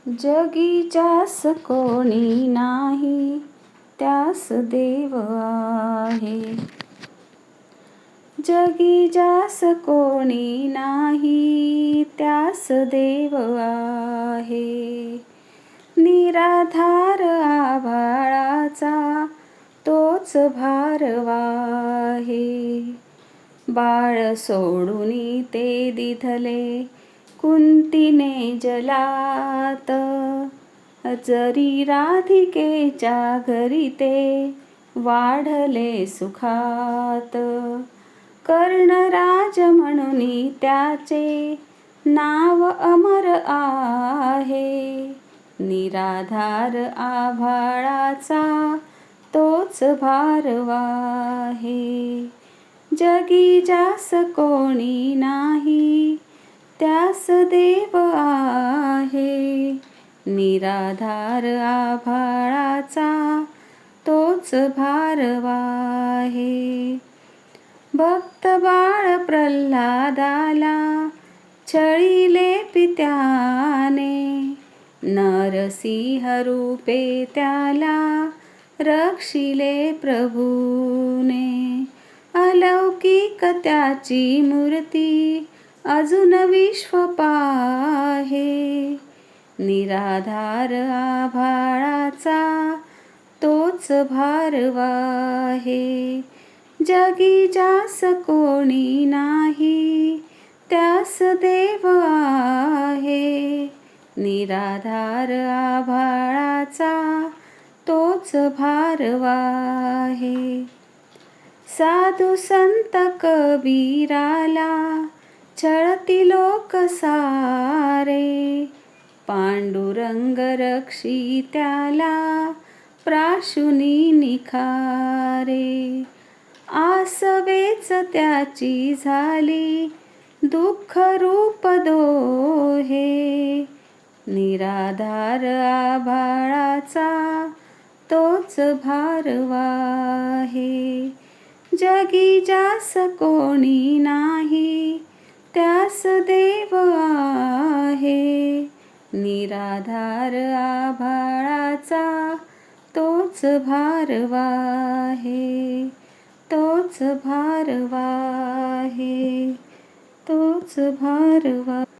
जगी ज्यास कोणी नाही त्यास देव आहे. जगी ज्यास कोणी नाही त्यास देव आहे. निराधार आभाळाचा तोच भारवा आहे. बाळ सोडूनी ते दिधले कुंतीने जलात. जरी राधिकेच्या घरी ते वाढले सुखात. कर्णराज म्हणून त्याचे नाव अमर आहे. निराधार आभाळाचा तोच भारवा आहे. जगी ज्यास कोणी नाही त्यास देव आहे. निराधार आभाळाचा तोच भारवा आहे. भक्त बाळ प्रल्हादाला छळिले पित्याने. नरसिंह रूपे त्याला रक्षिले प्रभूने. अलौकिक त्याची मूर्ती अजून विश्व पाहे. निराधार आभाळाचा तोच भारवा आहे. जगी ज्यास कोणी नाही त्यास देव आहे. निराधार आभाळाचा तोच भारवा आहे. साधू संत कबीराला छळती लोक सारे. पांडुरंग रक्षी त्याला प्राशुनी निखारे. आसवेच त्याची झाली दुःख रूप दोहे. निराधार आभाळाचा तोच भारवा आहे. जगी ज्यास कोणी नाही त्यास देव आहे. निराधार आभाळाचा तोच भारवा आहे. तोच भारवा आहे. तोच भारवा